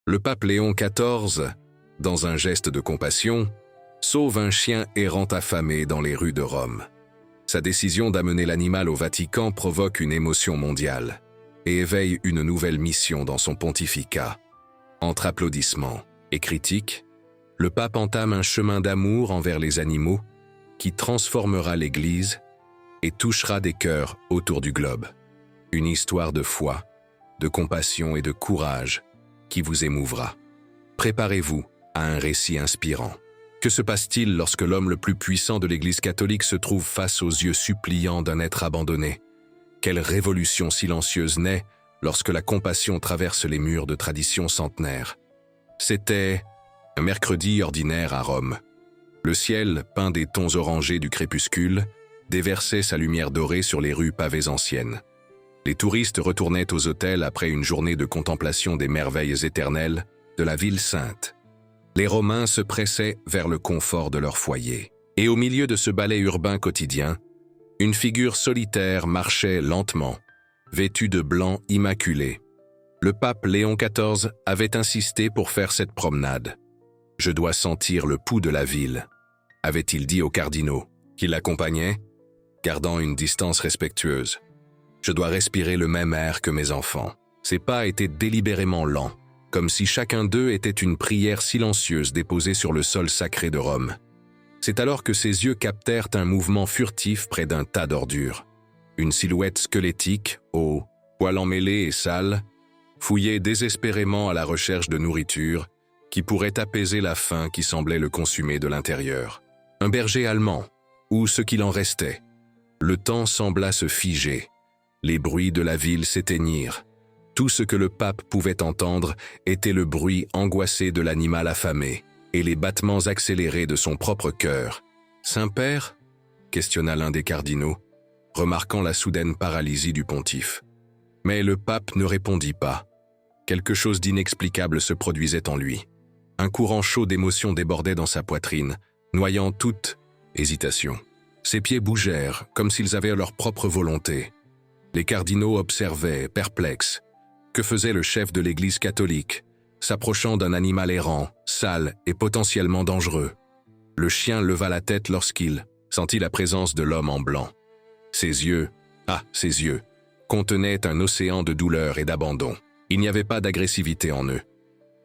Le pape Léon XIV, dans un geste de compassion, sauve un chien errant affamé dans les rues de Rome. Sa décision d'amener l'animal au Vatican provoque une émotion mondiale et éveille une nouvelle mission dans son pontificat. Entre applaudissements et critiques, le pape entame un chemin d'amour envers les animaux qui transformera l'Église et touchera des cœurs autour du globe. Une histoire de foi, de compassion et de courage qui vous émouvra. Préparez-vous à un récit inspirant. Que se passe-t-il lorsque l'homme le plus puissant de l'Église catholique se trouve face aux yeux suppliants d'un être abandonné? Quelle révolution silencieuse naît lorsque la compassion traverse les murs de traditions centenaires? C'était un mercredi ordinaire à Rome. Le ciel, peint des tons orangés du crépuscule, déversait sa lumière dorée sur les rues pavées anciennes. Les touristes retournaient aux hôtels après une journée de contemplation des merveilles éternelles de la ville sainte. Les Romains se pressaient vers le confort de leur foyer. Et au milieu de ce ballet urbain quotidien, une figure solitaire marchait lentement, vêtue de blanc immaculé. Le pape Léon XIV avait insisté pour faire cette promenade. « Je dois sentir le pouls de la ville », avait-il dit aux cardinaux, qui l'accompagnaient, gardant une distance respectueuse. « Je dois respirer le même air que mes enfants. » Ses pas étaient délibérément lents, comme si chacun d'eux était une prière silencieuse déposée sur le sol sacré de Rome. C'est alors que ses yeux captèrent un mouvement furtif près d'un tas d'ordures. Une silhouette squelettique, aux poils emmêlés et sales, fouillait désespérément à la recherche de nourriture qui pourrait apaiser la faim qui semblait le consumer de l'intérieur. Un berger allemand, ou ce qu'il en restait. Le temps sembla se figer. Les bruits de la ville s'éteignirent. Tout ce que le pape pouvait entendre était le bruit angoissé de l'animal affamé et les battements accélérés de son propre cœur. « Saint-Père » questionna l'un des cardinaux, remarquant la soudaine paralysie du pontife. Mais le pape ne répondit pas. Quelque chose d'inexplicable se produisait en lui. Un courant chaud d'émotion débordait dans sa poitrine, noyant toute hésitation. Ses pieds bougèrent, comme s'ils avaient leur propre volonté. Les cardinaux observaient, perplexes. Que faisait le chef de l'Église catholique, s'approchant d'un animal errant, sale et potentiellement dangereux? Le chien leva la tête lorsqu'il sentit la présence de l'homme en blanc. Ses yeux, contenaient un océan de douleur et d'abandon. Il n'y avait pas d'agressivité en eux,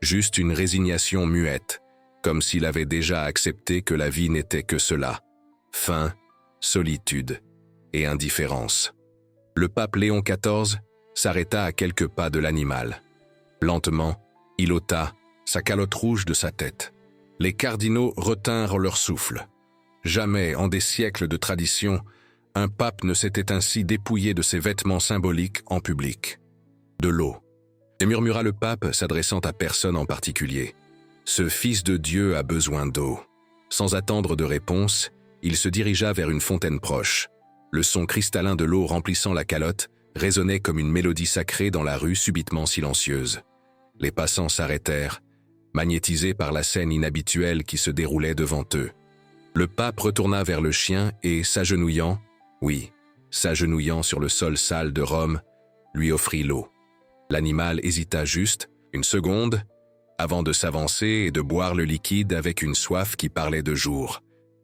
juste une résignation muette, comme s'il avait déjà accepté que la vie n'était que cela: faim, solitude et indifférence. Le pape Léon XIV s'arrêta à quelques pas de l'animal. Lentement, il ôta sa calotte rouge de sa tête. Les cardinaux retinrent leur souffle. Jamais, en des siècles de tradition, un pape ne s'était ainsi dépouillé de ses vêtements symboliques en public. De l'eau. Et murmura le pape, s'adressant à personne en particulier. Ce fils de Dieu a besoin d'eau. Sans attendre de réponse, il se dirigea vers une fontaine proche. Le son cristallin de l'eau remplissant la calotte résonnait comme une mélodie sacrée dans la rue subitement silencieuse. Les passants s'arrêtèrent, magnétisés par la scène inhabituelle qui se déroulait devant eux. Le pape retourna vers le chien et, s'agenouillant sur le sol sale de Rome, lui offrit l'eau. L'animal hésita juste, une seconde, avant de s'avancer et de boire le liquide avec une soif qui parlait de jours,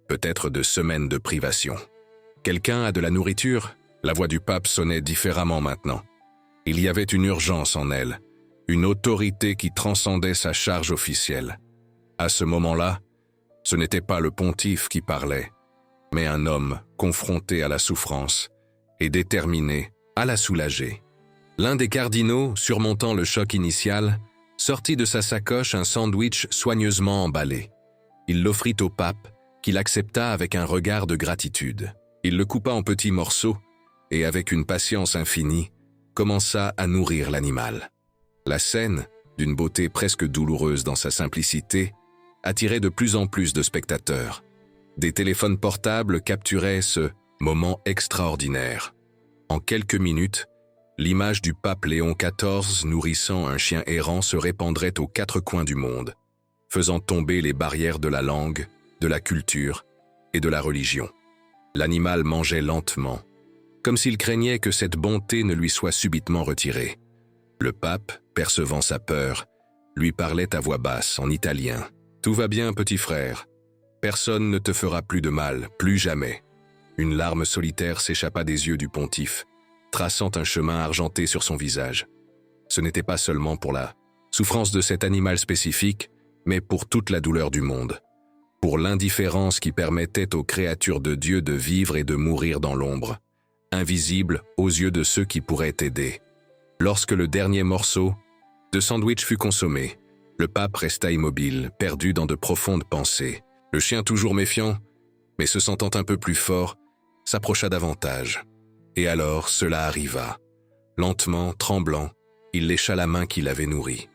peut-être de semaines de privation. « Quelqu'un a de la nourriture ?» La voix du pape sonnait différemment maintenant. Il y avait une urgence en elle, une autorité qui transcendait sa charge officielle. À ce moment-là, ce n'était pas le pontife qui parlait, mais un homme confronté à la souffrance et déterminé à la soulager. L'un des cardinaux, surmontant le choc initial, sortit de sa sacoche un sandwich soigneusement emballé. Il l'offrit au pape, qui l'accepta avec un regard de gratitude. Il le coupa en petits morceaux et, avec une patience infinie, commença à nourrir l'animal. La scène, d'une beauté presque douloureuse dans sa simplicité, attirait de plus en plus de spectateurs. Des téléphones portables capturaient ce moment extraordinaire. En quelques minutes, l'image du pape Léon XIV nourrissant un chien errant se répandrait aux quatre coins du monde, faisant tomber les barrières de la langue, de la culture et de la religion. L'animal mangeait lentement, comme s'il craignait que cette bonté ne lui soit subitement retirée. Le pape, percevant sa peur, lui parlait à voix basse, en italien. « Tout va bien, petit frère. Personne ne te fera plus de mal, plus jamais. » Une larme solitaire s'échappa des yeux du pontife, traçant un chemin argenté sur son visage. Ce n'était pas seulement pour la souffrance de cet animal spécifique, mais pour toute la douleur du monde. Pour l'indifférence qui permettait aux créatures de Dieu de vivre et de mourir dans l'ombre, invisible aux yeux de ceux qui pourraient aider. Lorsque le dernier morceau de sandwich fut consommé, le pape resta immobile, perdu dans de profondes pensées. Le chien, toujours méfiant, mais se sentant un peu plus fort, s'approcha davantage. Et alors cela arriva. Lentement, tremblant, il lécha la main qui l'avait nourri.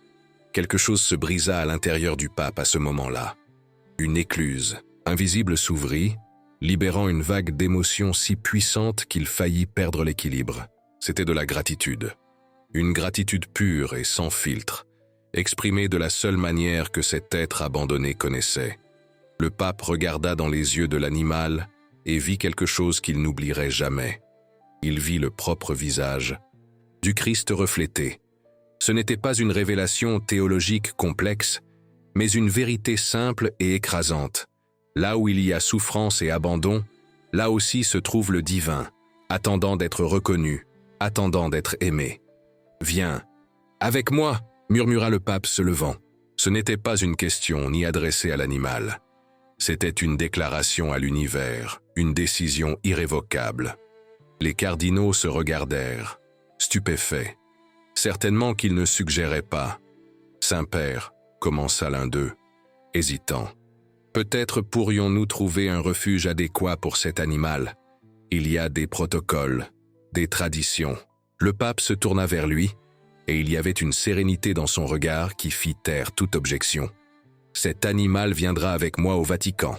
Quelque chose se brisa à l'intérieur du pape à ce moment-là. Une écluse invisible s'ouvrit, libérant une vague d'émotions si puissante qu'il faillit perdre l'équilibre. C'était de la gratitude. Une gratitude pure et sans filtre, exprimée de la seule manière que cet être abandonné connaissait. Le pape regarda dans les yeux de l'animal et vit quelque chose qu'il n'oublierait jamais. Il vit le propre visage du Christ reflété. Ce n'était pas une révélation théologique complexe, mais une vérité simple et écrasante. Là où il y a souffrance et abandon, là aussi se trouve le divin, attendant d'être reconnu, attendant d'être aimé. « Viens, avec moi !» murmura le pape se levant. Ce n'était pas une question ni adressée à l'animal. C'était une déclaration à l'univers, une décision irrévocable. Les cardinaux se regardèrent, stupéfaits. Certainement qu'ils ne suggéraient pas. « Saint-Père », commença l'un d'eux, hésitant. « Peut-être pourrions-nous trouver un refuge adéquat pour cet animal. Il y a des protocoles, des traditions. » Le pape se tourna vers lui, et il y avait une sérénité dans son regard qui fit taire toute objection. « Cet animal viendra avec moi au Vatican »,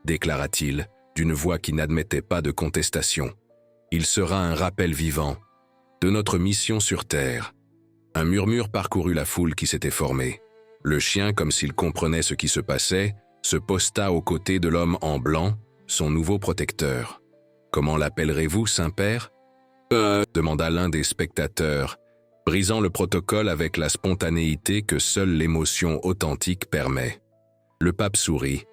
déclara-t-il, d'une voix qui n'admettait pas de contestation. « Il sera un rappel vivant de notre mission sur Terre. » Un murmure parcourut la foule qui s'était formée. Le chien, comme s'il comprenait ce qui se passait, se posta aux côtés de l'homme en blanc, son nouveau protecteur. « Comment l'appellerez-vous, Saint-Père » demanda l'un des spectateurs, brisant le protocole avec la spontanéité que seule l'émotion authentique permet. Le pape sourit,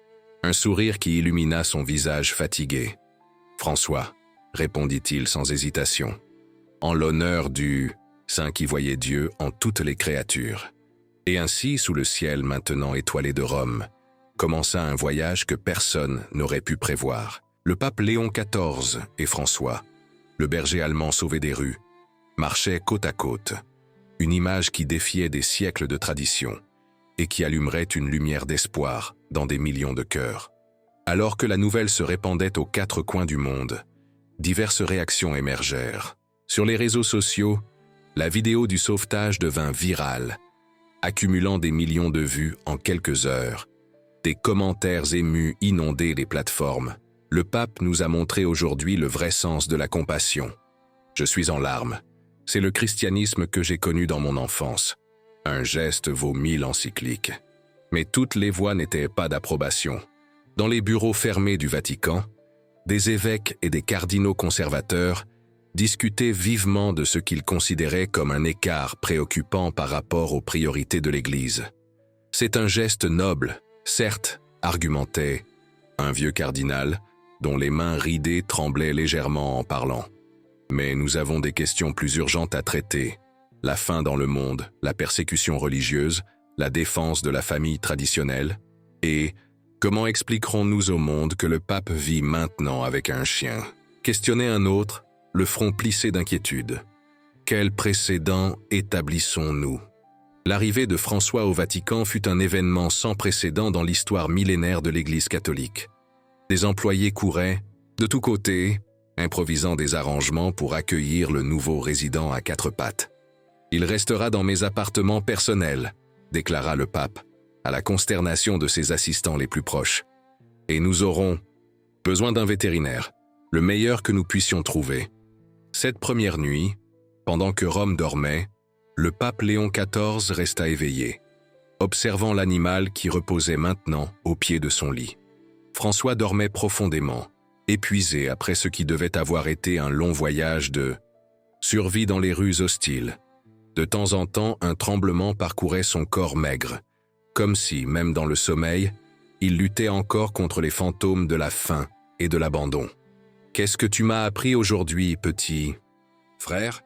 un sourire qui illumina son visage fatigué. « François », répondit-il sans hésitation, « en l'honneur du Saint qui voyait Dieu en toutes les créatures. » Et ainsi, sous le ciel maintenant étoilé de Rome, commença un voyage que personne n'aurait pu prévoir. Le pape Léon XIV et François, le berger allemand sauvé des rues, marchaient côte à côte, une image qui défiait des siècles de tradition et qui allumerait une lumière d'espoir dans des millions de cœurs. Alors que la nouvelle se répandait aux quatre coins du monde, diverses réactions émergèrent. Sur les réseaux sociaux, la vidéo du sauvetage devint virale, accumulant des millions de vues en quelques heures. Des commentaires émus inondaient les plateformes. Le pape nous a montré aujourd'hui le vrai sens de la compassion. Je suis en larmes. C'est le christianisme que j'ai connu dans mon enfance. Un geste vaut 1000 encycliques. Mais toutes les voix n'étaient pas d'approbation. Dans les bureaux fermés du Vatican, des évêques et des cardinaux conservateurs discutaient vivement de ce qu'ils considéraient comme un écart préoccupant par rapport aux priorités de l'Église. « C'est un geste noble, certes, » argumentait un vieux cardinal, dont les mains ridées tremblaient légèrement en parlant. Mais nous avons des questions plus urgentes à traiter. La faim dans le monde, la persécution religieuse, la défense de la famille traditionnelle. Et comment expliquerons-nous au monde que le pape vit maintenant avec un chien? Questionnait un autre, le front plissé d'inquiétude. Quel précédent établissons-nous? L'arrivée de François au Vatican fut un événement sans précédent dans l'histoire millénaire de l'Église catholique. Des employés couraient, de tous côtés, improvisant des arrangements pour accueillir le nouveau résident à quatre pattes. « Il restera dans mes appartements personnels », déclara le pape, à la consternation de ses assistants les plus proches. « Et nous aurons besoin d'un vétérinaire, le meilleur que nous puissions trouver. » Cette première nuit, pendant que Rome dormait, le pape Léon XIV resta éveillé, observant l'animal qui reposait maintenant au pied de son lit. François dormait profondément, épuisé après ce qui devait avoir été un long voyage de survie dans les rues hostiles. De temps en temps, un tremblement parcourait son corps maigre, comme si, même dans le sommeil, il luttait encore contre les fantômes de la faim et de l'abandon. « Qu'est-ce que tu m'as appris aujourd'hui, petit frère ?»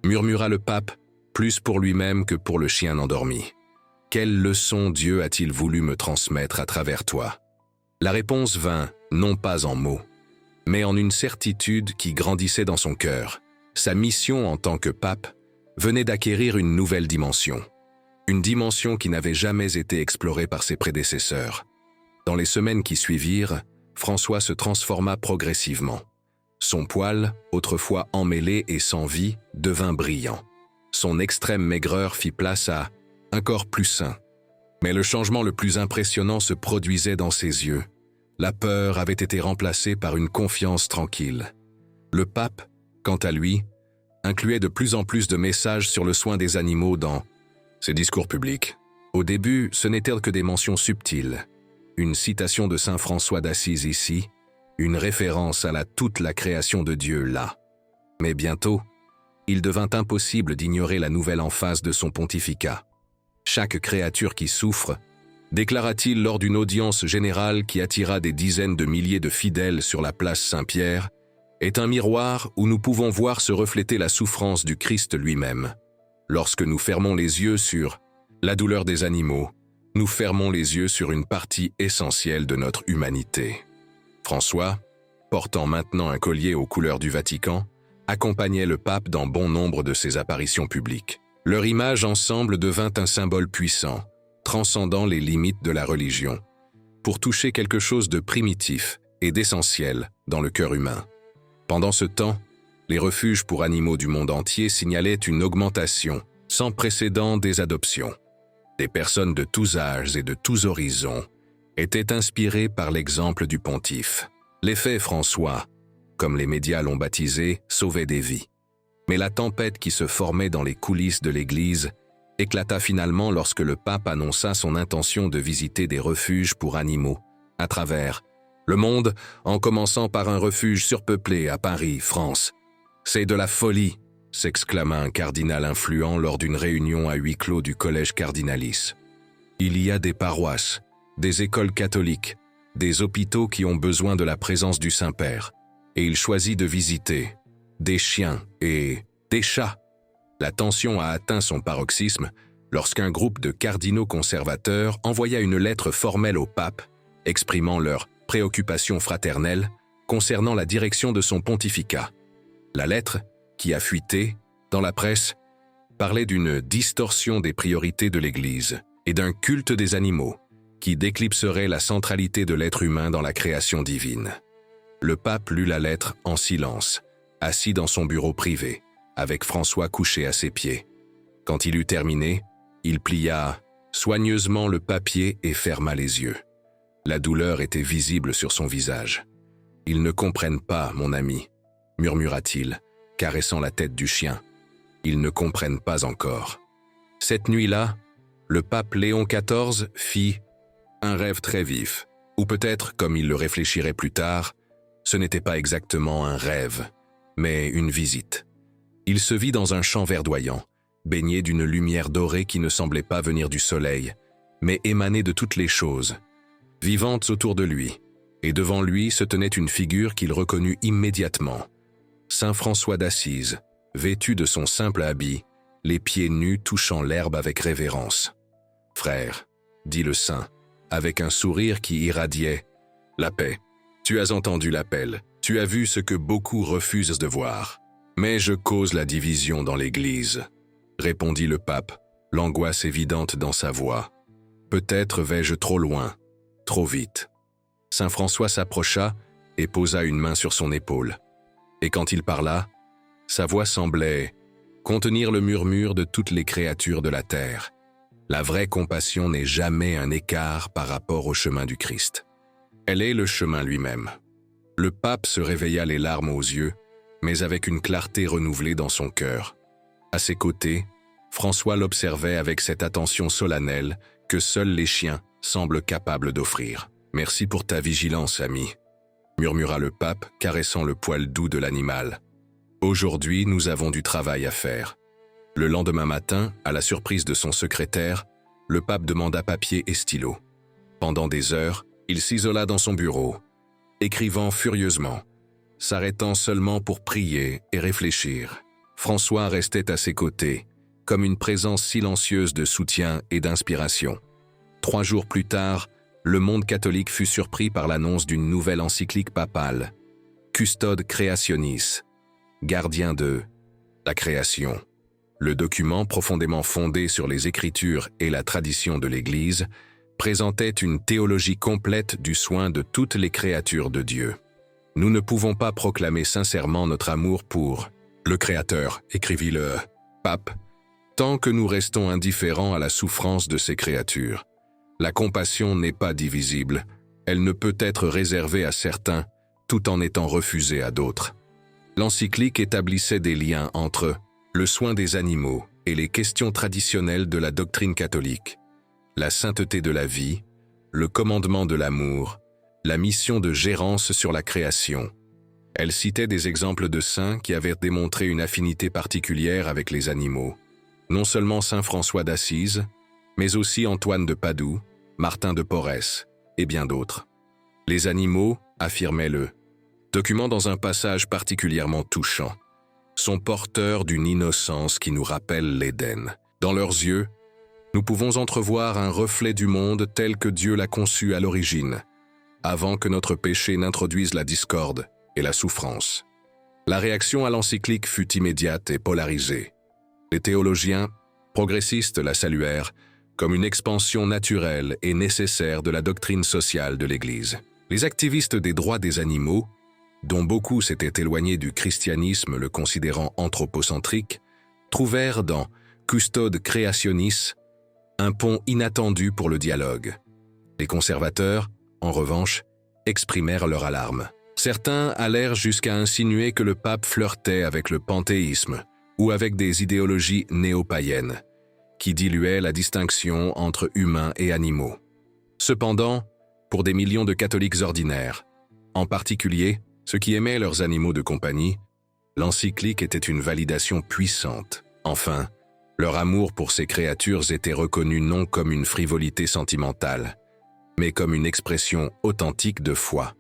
murmura le pape, plus pour lui-même que pour le chien endormi. « Quelle leçon Dieu a-t-il voulu me transmettre à travers toi ?» La réponse vint, non pas en mots, mais en une certitude qui grandissait dans son cœur. Sa mission en tant que pape venait d'acquérir une nouvelle dimension. Une dimension qui n'avait jamais été explorée par ses prédécesseurs. Dans les semaines qui suivirent, François se transforma progressivement. Son poil, autrefois emmêlé et sans vie, devint brillant. Son extrême maigreur fit place à un corps plus sain. Mais le changement le plus impressionnant se produisait dans ses yeux. La peur avait été remplacée par une confiance tranquille. Le pape, quant à lui, incluait de plus en plus de messages sur le soin des animaux dans ses discours publics. Au début, ce n'étaient que des mentions subtiles. Une citation de saint François d'Assise ici, une référence à toute la création de Dieu là. Mais bientôt, il devint impossible d'ignorer la nouvelle emphase de son pontificat. Chaque créature qui souffre, déclara-t-il lors d'une audience générale qui attira des dizaines de milliers de fidèles sur la place Saint-Pierre, est un miroir où nous pouvons voir se refléter la souffrance du Christ lui-même. Lorsque nous fermons les yeux sur la douleur des animaux, nous fermons les yeux sur une partie essentielle de notre humanité. François, portant maintenant un collier aux couleurs du Vatican, accompagnait le pape dans bon nombre de ses apparitions publiques. Leur image ensemble devint un symbole puissant, transcendant les limites de la religion, pour toucher quelque chose de primitif et d'essentiel dans le cœur humain. Pendant ce temps, les refuges pour animaux du monde entier signalaient une augmentation sans précédent des adoptions. Des personnes de tous âges et de tous horizons étaient inspirées par l'exemple du pontife. L'effet François, comme les médias l'ont baptisé, sauvait des vies. Mais la tempête qui se formait dans les coulisses de l'Église éclata finalement lorsque le pape annonça son intention de visiter des refuges pour animaux à travers le monde, en commençant par un refuge surpeuplé à Paris, France. « C'est de la folie !» s'exclama un cardinal influent lors d'une réunion à huis clos du collège Cardinalis. Il y a des paroisses, des écoles catholiques, des hôpitaux qui ont besoin de la présence du Saint-Père, et il choisit de visiter des chiens et des chats. La tension a atteint son paroxysme lorsqu'un groupe de cardinaux conservateurs envoya une lettre formelle au pape, exprimant leur préoccupation fraternelle concernant la direction de son pontificat. La lettre, qui a fuité dans la presse, parlait d'une distorsion des priorités de l'Église et d'un culte des animaux qui déclipserait la centralité de l'être humain dans la création divine. Le pape lut la lettre en silence, assis dans son bureau privé, avec François couché à ses pieds. Quand il eut terminé, il plia soigneusement le papier et ferma les yeux. La douleur était visible sur son visage. « Ils ne comprennent pas, mon ami », murmura-t-il, caressant la tête du chien. « Ils ne comprennent pas encore. » Cette nuit-là, le pape Léon XIV fit un rêve très vif, ou peut-être, comme il le réfléchirait plus tard, ce n'était pas exactement un rêve, mais une visite. Il se vit dans un champ verdoyant, baigné d'une lumière dorée qui ne semblait pas venir du soleil, mais émaner de toutes les choses, vivantes autour de lui, et devant lui se tenait une figure qu'il reconnut immédiatement. Saint François d'Assise, vêtu de son simple habit, les pieds nus touchant l'herbe avec révérence. « Frère, dit le saint, avec un sourire qui irradiait la paix. Tu as entendu l'appel, tu as vu ce que beaucoup refusent de voir. Mais je cause la division dans l'Église, répondit le pape, l'angoisse évidente dans sa voix. Peut-être vais-je trop loin, trop vite. Saint François s'approcha et posa une main sur son épaule. Et quand il parla, sa voix semblait contenir le murmure de toutes les créatures de la terre. La vraie compassion n'est jamais un écart par rapport au chemin du Christ. Elle est le chemin lui-même. Le pape se réveilla les larmes aux yeux, mais avec une clarté renouvelée dans son cœur. À ses côtés, François l'observait avec cette attention solennelle que seuls les chiens semblent capables d'offrir. « Merci pour ta vigilance, ami », murmura le pape, caressant le poil doux de l'animal. « Aujourd'hui, nous avons du travail à faire. Le lendemain matin, à la surprise de son secrétaire, le pape demanda papier et stylo. Pendant des heures, il s'isola dans son bureau, écrivant furieusement, s'arrêtant seulement pour prier et réfléchir. François restait à ses côtés, comme une présence silencieuse de soutien et d'inspiration. 3 jours plus tard, le monde catholique fut surpris par l'annonce d'une nouvelle encyclique papale, Custode Creationis, gardien de la création. Le document, profondément fondé sur les Écritures et la tradition de l'Église, présentait une théologie complète du soin de toutes les créatures de Dieu. Nous ne pouvons pas proclamer sincèrement notre amour pour le Créateur, écrivit le pape, tant que nous restons indifférents à la souffrance de ces créatures. La compassion n'est pas divisible, elle ne peut être réservée à certains, tout en étant refusée à d'autres. L'encyclique établissait des liens entre le soin des animaux et les questions traditionnelles de la doctrine catholique, la sainteté de la vie, le commandement de l'amour, la mission de gérance sur la création. Elle citait des exemples de saints qui avaient démontré une affinité particulière avec les animaux. Non seulement saint François d'Assise, mais aussi Antoine de Padoue, Martin de Porres et bien d'autres. Les animaux, affirmait le document dans un passage particulièrement touchant, sont porteurs d'une innocence qui nous rappelle l'Éden. Dans leurs yeux, nous pouvons entrevoir un reflet du monde tel que Dieu l'a conçu à l'origine, avant que notre péché n'introduise la discorde et la souffrance. La réaction à l'encyclique fut immédiate et polarisée. Les théologiens progressistes la saluèrent comme une expansion naturelle et nécessaire de la doctrine sociale de l'Église. Les activistes des droits des animaux, dont beaucoup s'étaient éloignés du christianisme le considérant anthropocentrique, trouvèrent dans Custode Creationis un pont inattendu pour le dialogue. Les conservateurs, en revanche, exprimèrent leur alarme. Certains allèrent jusqu'à insinuer que le pape flirtait avec le panthéisme ou avec des idéologies néo-païennes, qui diluaient la distinction entre humains et animaux. Cependant, pour des millions de catholiques ordinaires, en particulier ceux qui aimaient leurs animaux de compagnie, l'encyclique était une validation puissante. Enfin, leur amour pour ces créatures était reconnu non comme une frivolité sentimentale, mais comme une expression authentique de foi.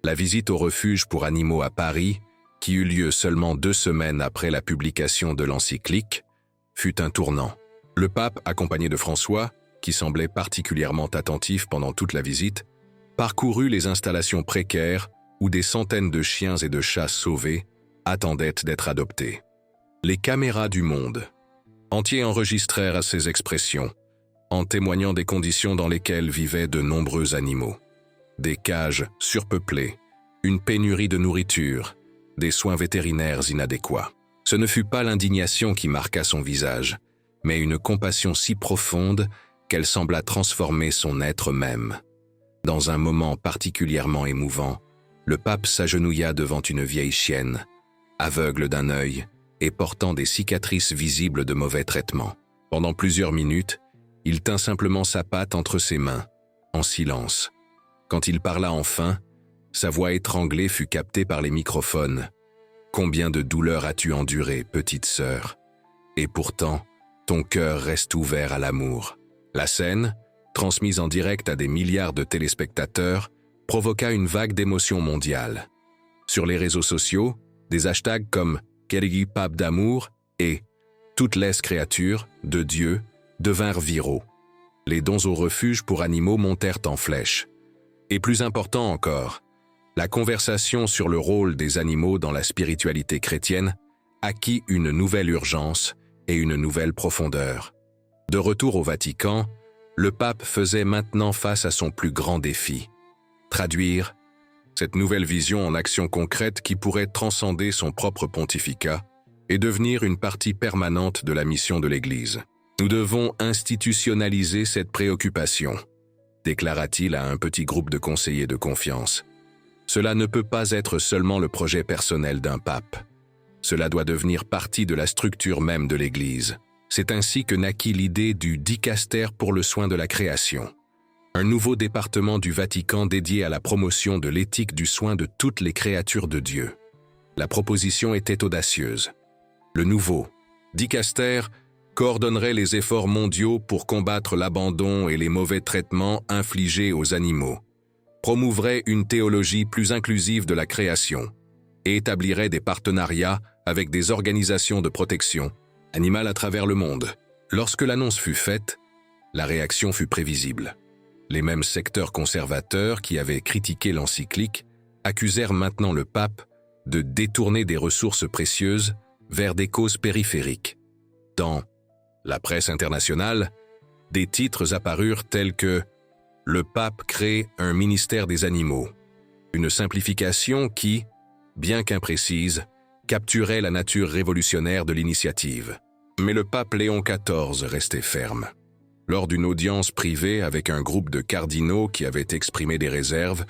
La visite au refuge pour animaux à Paris, qui eut lieu seulement 2 semaines après la publication de l'encyclique, fut un tournant. Le pape, accompagné de François, qui semblait particulièrement attentif pendant toute la visite, parcourut les installations précaires où des centaines de chiens et de chats sauvés attendaient d'être adoptés. Les caméras du monde entier enregistrèrent ces expressions, en témoignant des conditions dans lesquelles vivaient de nombreux animaux. Des cages surpeuplées, une pénurie de nourriture, des soins vétérinaires inadéquats. Ce ne fut pas l'indignation qui marqua son visage, mais une compassion si profonde qu'elle sembla transformer son être même. Dans un moment particulièrement émouvant, le pape s'agenouilla devant une vieille chienne, aveugle d'un œil et portant des cicatrices visibles de mauvais traitements. Pendant plusieurs minutes, il tint simplement sa patte entre ses mains, en silence. Quand il parla enfin, sa voix étranglée fut captée par les microphones. « Combien de douleurs as-tu enduré, petite sœur? Et pourtant, ton cœur reste ouvert à l'amour. » La scène, transmise en direct à des milliards de téléspectateurs, provoqua une vague d'émotions mondiales. Sur les réseaux sociaux, des hashtags comme « Kerigi Pape d'amour » et « Toutes les créatures de Dieu » devinrent viraux. Les dons au refuge pour animaux montèrent en flèche. Et plus important encore, la conversation sur le rôle des animaux dans la spiritualité chrétienne acquit une nouvelle urgence et une nouvelle profondeur. De retour au Vatican, le pape faisait maintenant face à son plus grand défi: traduire cette nouvelle vision en actions concrètes qui pourrait transcender son propre pontificat et devenir une partie permanente de la mission de l'Église. Nous devons institutionnaliser cette préoccupation, déclara-t-il à un petit groupe de conseillers de confiance. Cela ne peut pas être seulement le projet personnel d'un pape. Cela doit devenir partie de la structure même de l'Église. C'est ainsi que naquit l'idée du dicaster pour le soin de la création, un nouveau département du Vatican dédié à la promotion de l'éthique du soin de toutes les créatures de Dieu. La proposition était audacieuse. Le nouveau Dicaster coordonnerait les efforts mondiaux pour combattre l'abandon et les mauvais traitements infligés aux animaux, promouvrait une théologie plus inclusive de la création et établirait des partenariats avec des organisations de protection animale à travers le monde. Lorsque l'annonce fut faite, la réaction fut prévisible. Les mêmes secteurs conservateurs qui avaient critiqué l'encyclique accusèrent maintenant le pape de détourner des ressources précieuses vers des causes périphériques. Dans la presse internationale, des titres apparurent tels que « Le pape crée un ministère des animaux », une simplification qui, bien qu'imprécise, capturait la nature révolutionnaire de l'initiative. Mais le pape Léon XIV restait ferme. Lors d'une audience privée avec un groupe de cardinaux qui avaient exprimé des réserves,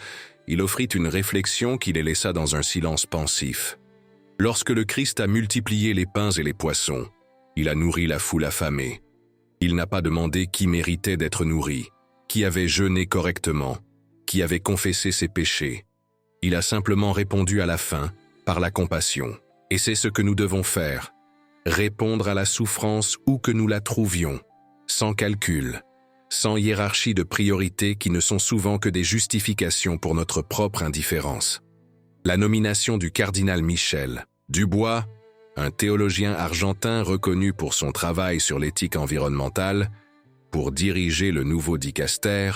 il offrit une réflexion qui les laissa dans un silence pensif. Lorsque le Christ a multiplié les pains et les poissons, il a nourri la foule affamée. Il n'a pas demandé qui méritait d'être nourri, qui avait jeûné correctement, qui avait confessé ses péchés. Il a simplement répondu à la faim par la compassion. Et c'est ce que nous devons faire, répondre à la souffrance où que nous la trouvions, sans calcul, sans hiérarchie de priorités qui ne sont souvent que des justifications pour notre propre indifférence. La nomination du cardinal Michel Dubois, un théologien argentin reconnu pour son travail sur l'éthique environnementale, pour diriger le nouveau dicaster,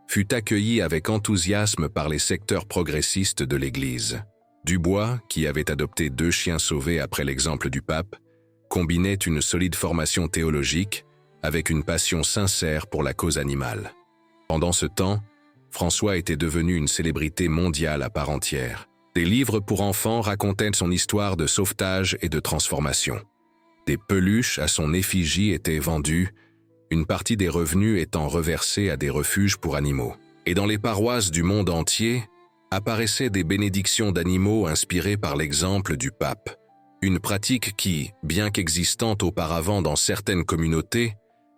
fut accueilli avec enthousiasme par les secteurs progressistes de l'Église. Dubois, qui avait adopté 2 chiens sauvés après l'exemple du pape, combinait une solide formation théologique avec une passion sincère pour la cause animale. Pendant ce temps, François était devenu une célébrité mondiale à part entière. Des livres pour enfants racontaient son histoire de sauvetage et de transformation. Des peluches à son effigie étaient vendues, une partie des revenus étant reversée à des refuges pour animaux. Et dans les paroisses du monde entier, apparaissaient des bénédictions d'animaux inspirées par l'exemple du pape. Une pratique qui, bien qu'existante auparavant dans certaines communautés,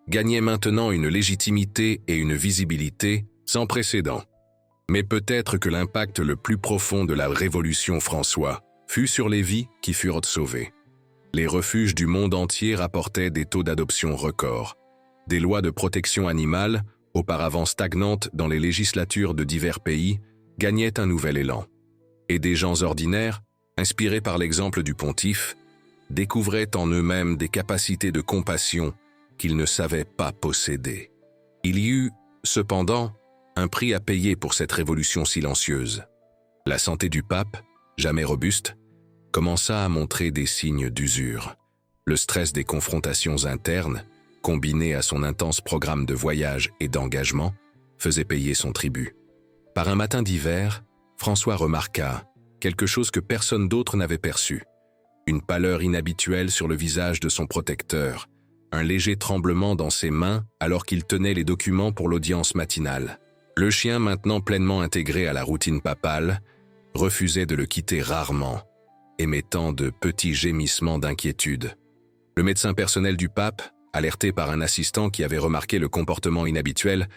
gagnait maintenant une légitimité et une visibilité sans précédent. Mais peut-être que l'impact le plus profond de la Révolution François fut sur les vies qui furent sauvées. Les refuges du monde entier rapportaient des taux d'adoption records. Des lois de protection animale, auparavant stagnantes dans les législatures de divers pays, gagnaient un nouvel élan. Et des gens ordinaires, inspirés par l'exemple du pontife, découvraient en eux-mêmes des capacités de compassion qu'ils ne savaient pas posséder. Il y eut, cependant, un prix à payer pour cette révolution silencieuse. La santé du pape, jamais robuste, commença à montrer des signes d'usure. Le stress des confrontations internes, combiné à son intense programme de voyage et d'engagement, faisait payer son tribut. Par un matin d'hiver, François remarqua quelque chose que personne d'autre n'avait perçu. Une pâleur inhabituelle sur le visage de son protecteur, un léger tremblement dans ses mains alors qu'il tenait les documents pour l'audience matinale. Le chien, maintenant pleinement intégré à la routine papale, refusait de le quitter rarement, émettant de petits gémissements d'inquiétude. Le médecin personnel du pape, alerté par un assistant qui avait remarqué le comportement inhabituel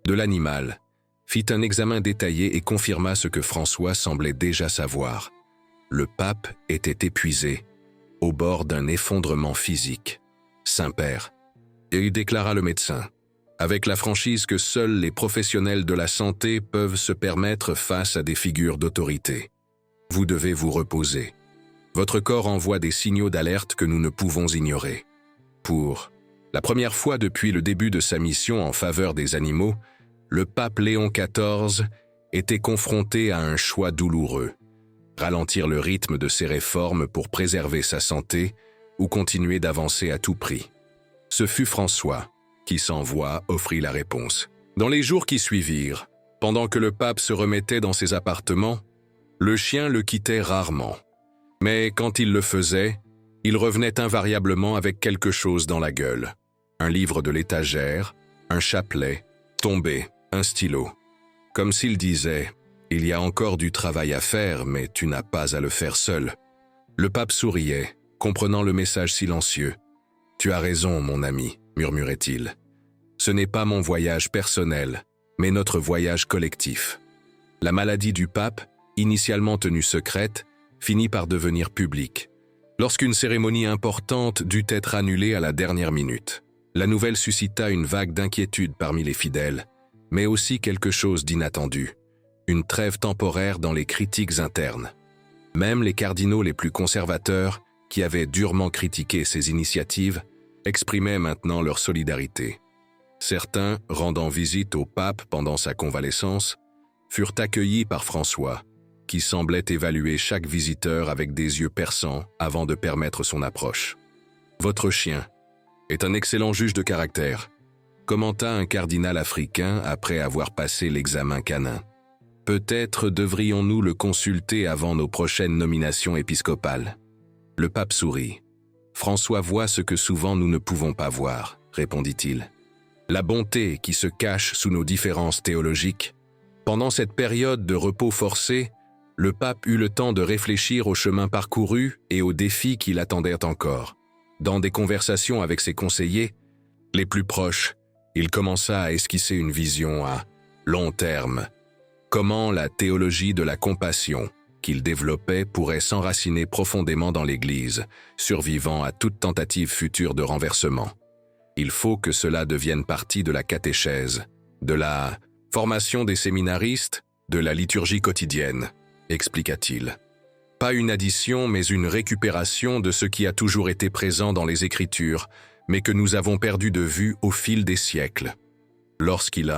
de l'animal, fit un examen détaillé et confirma ce que François semblait déjà savoir. Le pape était épuisé, au bord d'un effondrement physique. « Saint-Père », et il déclara le médecin, avec la franchise que seuls les professionnels de la santé peuvent se permettre face à des figures d'autorité. « Vous devez vous reposer. Votre corps envoie des signaux d'alerte que nous ne pouvons ignorer. » Pour la première fois depuis le début de sa mission en faveur des animaux, le pape Léon XIV était confronté à un choix douloureux. Ralentir le rythme de ses réformes pour préserver sa santé ou continuer d'avancer à tout prix. Ce fut François qui, sans voix, offrit la réponse. Dans les jours qui suivirent, pendant que le pape se remettait dans ses appartements, le chien le quittait rarement. Mais quand il le faisait, il revenait invariablement avec quelque chose dans la gueule. Un livre de l'étagère, un chapelet, tombé, un stylo. Comme s'il disait « Il y a encore du travail à faire, mais tu n'as pas à le faire seul. » Le pape souriait, comprenant le message silencieux. « Tu as raison, mon ami, » murmurait-il. « Ce n'est pas mon voyage personnel, mais notre voyage collectif. » La maladie du pape, initialement tenue secrète, finit par devenir publique. Lorsqu'une cérémonie importante dut être annulée à la dernière minute, la nouvelle suscita une vague d'inquiétude parmi les fidèles, mais aussi quelque chose d'inattendu, une trêve temporaire dans les critiques internes. Même les cardinaux les plus conservateurs, qui avaient durement critiqué ces initiatives, exprimaient maintenant leur solidarité. Certains, rendant visite au pape pendant sa convalescence, furent accueillis par François, qui semblait évaluer chaque visiteur avec des yeux perçants avant de permettre son approche. « Votre chien est un excellent juge de caractère », commenta un cardinal africain après avoir passé l'examen canin. « Peut-être devrions-nous le consulter avant nos prochaines nominations épiscopales. » Le pape sourit. « François voit ce que souvent nous ne pouvons pas voir, » répondit-il. La bonté qui se cache sous nos différences théologiques. Pendant cette période de repos forcé, le pape eut le temps de réfléchir au chemin parcouru et aux défis qui l'attendaient encore. Dans des conversations avec ses conseillers, les plus proches, il commença à esquisser une vision à long terme. Comment la théologie de la compassion qu'il développait pourrait s'enraciner profondément dans l'Église, survivant à toute tentative future de renversement. Il faut que cela devienne partie de la catéchèse, de la formation des séminaristes, de la liturgie quotidienne, expliqua-t-il. Pas une addition, mais une récupération de ce qui a toujours été présent dans les Écritures, mais que nous avons perdu de vue au fil des siècles. Lorsqu'il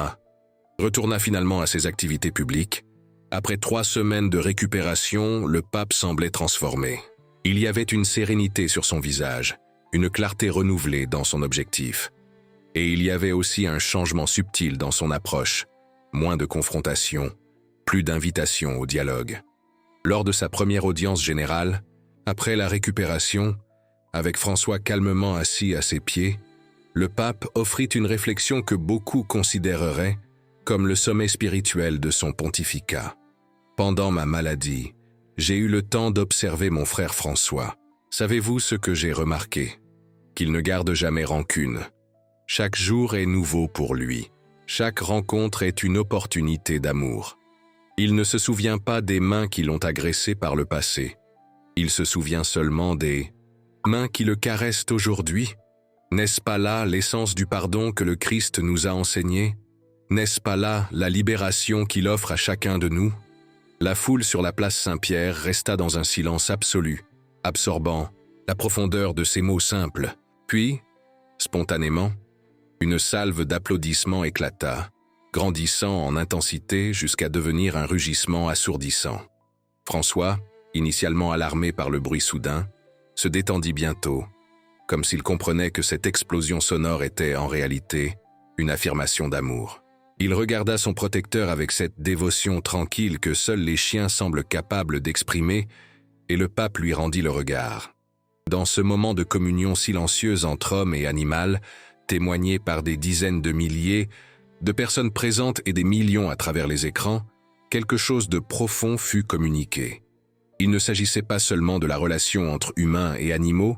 retourna finalement à ses activités publiques, après 3 semaines de récupération, le pape semblait transformé. Il y avait une sérénité sur son visage, une clarté renouvelée dans son objectif. Et il y avait aussi un changement subtil dans son approche, moins de confrontation, plus d'invitation au dialogue. Lors de sa première audience générale, après la récupération, avec François calmement assis à ses pieds, le pape offrit une réflexion que beaucoup considéreraient comme le sommet spirituel de son pontificat. Pendant ma maladie, j'ai eu le temps d'observer mon frère François. Savez-vous ce que j'ai remarqué? Qu'il ne garde jamais rancune. Chaque jour est nouveau pour lui. Chaque rencontre est une opportunité d'amour. Il ne se souvient pas des mains qui l'ont agressé par le passé. Il se souvient seulement des mains qui le caressent aujourd'hui. N'est-ce pas là l'essence du pardon que le Christ nous a enseigné? N'est-ce pas là la libération qu'il offre à chacun de nous? La foule sur la place Saint-Pierre resta dans un silence absolu, absorbant la profondeur de ces mots simples. Puis, spontanément, une salve d'applaudissements éclata, grandissant en intensité jusqu'à devenir un rugissement assourdissant. François, initialement alarmé par le bruit soudain, se détendit bientôt, comme s'il comprenait que cette explosion sonore était en réalité une affirmation d'amour. Il regarda son protecteur avec cette dévotion tranquille que seuls les chiens semblent capables d'exprimer, et le pape lui rendit le regard. Dans ce moment de communion silencieuse entre homme et animal, témoigné par des dizaines de milliers de personnes présentes et des millions à travers les écrans, quelque chose de profond fut communiqué. Il ne s'agissait pas seulement de la relation entre humains et animaux,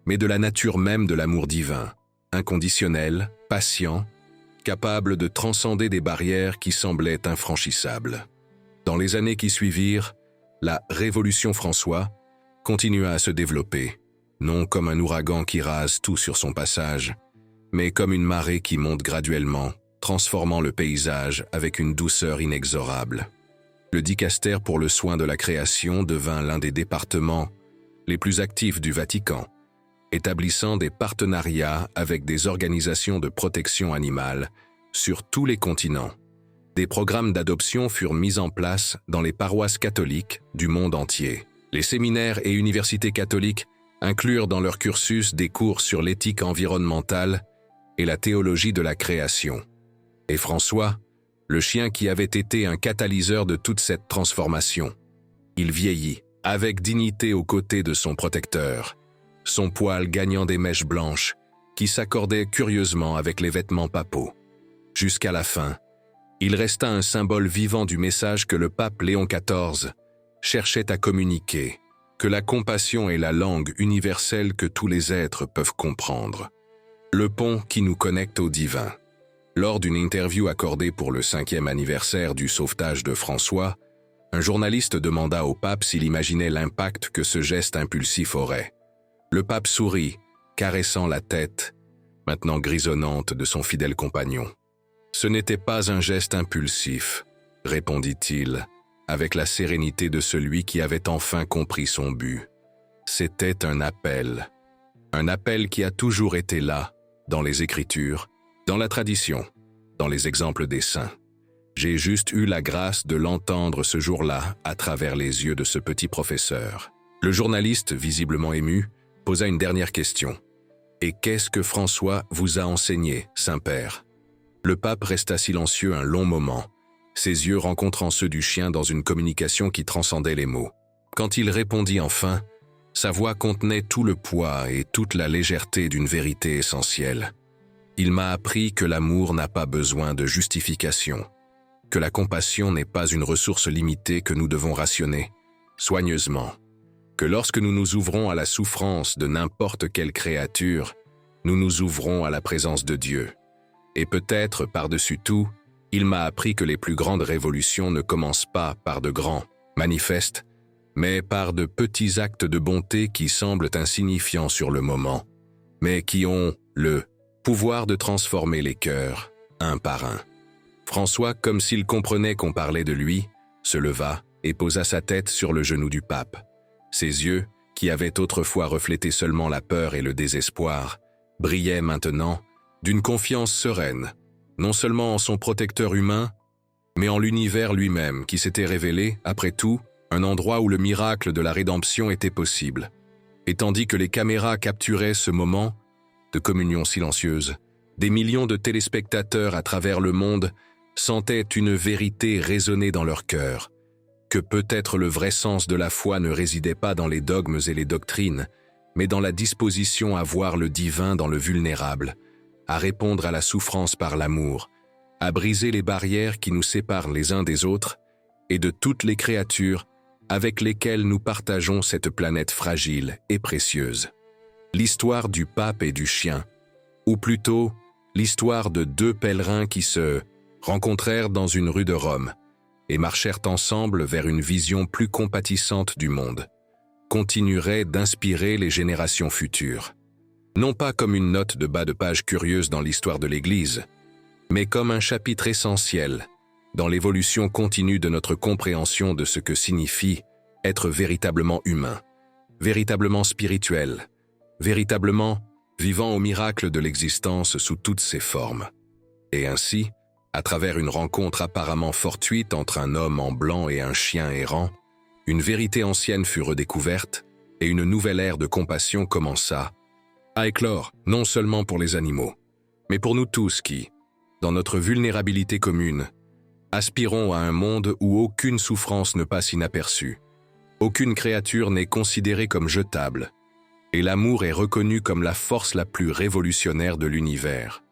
mais de la nature même de l'amour divin, inconditionnel, patient, capable de transcender des barrières qui semblaient infranchissables. Dans les années qui suivirent, la Révolution François continua à se développer, non comme un ouragan qui rase tout sur son passage, mais comme une marée qui monte graduellement, transformant le paysage avec une douceur inexorable. Le dicaster pour le soin de la création devint l'un des départements les plus actifs du Vatican, établissant des partenariats avec des organisations de protection animale sur tous les continents. Des programmes d'adoption furent mis en place dans les paroisses catholiques du monde entier. Les séminaires et universités catholiques inclurent dans leur cursus des cours sur l'éthique environnementale et la théologie de la création. Et François, le chien qui avait été un catalyseur de toute cette transformation. Il vieillit, avec dignité aux côtés de son protecteur, son poil gagnant des mèches blanches qui s'accordaient curieusement avec les vêtements papaux. Jusqu'à la fin, il resta un symbole vivant du message que le pape Léon XIV cherchait à communiquer, que la compassion est la langue universelle que tous les êtres peuvent comprendre. Le pont qui nous connecte au divin. Lors d'une interview accordée pour le 5e anniversaire du sauvetage de François, un journaliste demanda au pape s'il imaginait l'impact que ce geste impulsif aurait. Le pape sourit, caressant la tête, maintenant grisonnante de son fidèle compagnon. « Ce n'était pas un geste impulsif, » répondit-il, avec la sérénité de celui qui avait enfin compris son but. C'était un appel qui a toujours été là, dans les Écritures, dans la tradition, dans les exemples des saints. J'ai juste eu la grâce de l'entendre ce jour-là à travers les yeux de ce petit professeur. Le journaliste, visiblement ému, posa une dernière question. « Et qu'est-ce que François vous a enseigné, Saint-Père » Le pape resta silencieux un long moment, ses yeux rencontrant ceux du chien dans une communication qui transcendait les mots. Quand il répondit enfin, sa voix contenait tout le poids et toute la légèreté d'une vérité essentielle. Il m'a appris que l'amour n'a pas besoin de justification, que la compassion n'est pas une ressource limitée que nous devons rationner, soigneusement, que lorsque nous nous ouvrons à la souffrance de n'importe quelle créature, nous nous ouvrons à la présence de Dieu. Et peut-être, par-dessus tout, il m'a appris que les plus grandes révolutions ne commencent pas par de grands manifestes, mais par de petits actes de bonté qui semblent insignifiants sur le moment, mais qui ont le pouvoir de transformer les cœurs, un par un. François, comme s'il comprenait qu'on parlait de lui, se leva et posa sa tête sur le genou du pape. Ses yeux, qui avaient autrefois reflété seulement la peur et le désespoir, brillaient maintenant d'une confiance sereine, non seulement en son protecteur humain, mais en l'univers lui-même qui s'était révélé, après tout, un endroit où le miracle de la rédemption était possible. Et tandis que les caméras capturaient ce moment de communion silencieuse, des millions de téléspectateurs à travers le monde sentaient une vérité résonner dans leur cœur, que peut-être le vrai sens de la foi ne résidait pas dans les dogmes et les doctrines, mais dans la disposition à voir le divin dans le vulnérable, à répondre à la souffrance par l'amour, à briser les barrières qui nous séparent les uns des autres et de toutes les créatures avec lesquelles nous partageons cette planète fragile et précieuse. L'histoire du pape et du chien, ou plutôt l'histoire de deux pèlerins qui se rencontrèrent dans une rue de Rome et marchèrent ensemble vers une vision plus compatissante du monde, continuerait d'inspirer les générations futures. Non pas comme une note de bas de page curieuse dans l'histoire de l'Église, mais comme un chapitre essentiel dans l'évolution continue de notre compréhension de ce que signifie être véritablement humain, véritablement spirituel, véritablement vivant au miracle de l'existence sous toutes ses formes. Et ainsi, à travers une rencontre apparemment fortuite entre un homme en blanc et un chien errant, une vérité ancienne fut redécouverte et une nouvelle ère de compassion commença à éclore, non seulement pour les animaux, mais pour nous tous qui, dans notre vulnérabilité commune, aspirons à un monde où aucune souffrance ne passe inaperçue, aucune créature n'est considérée comme jetable, et l'amour est reconnu comme la force la plus révolutionnaire de l'univers.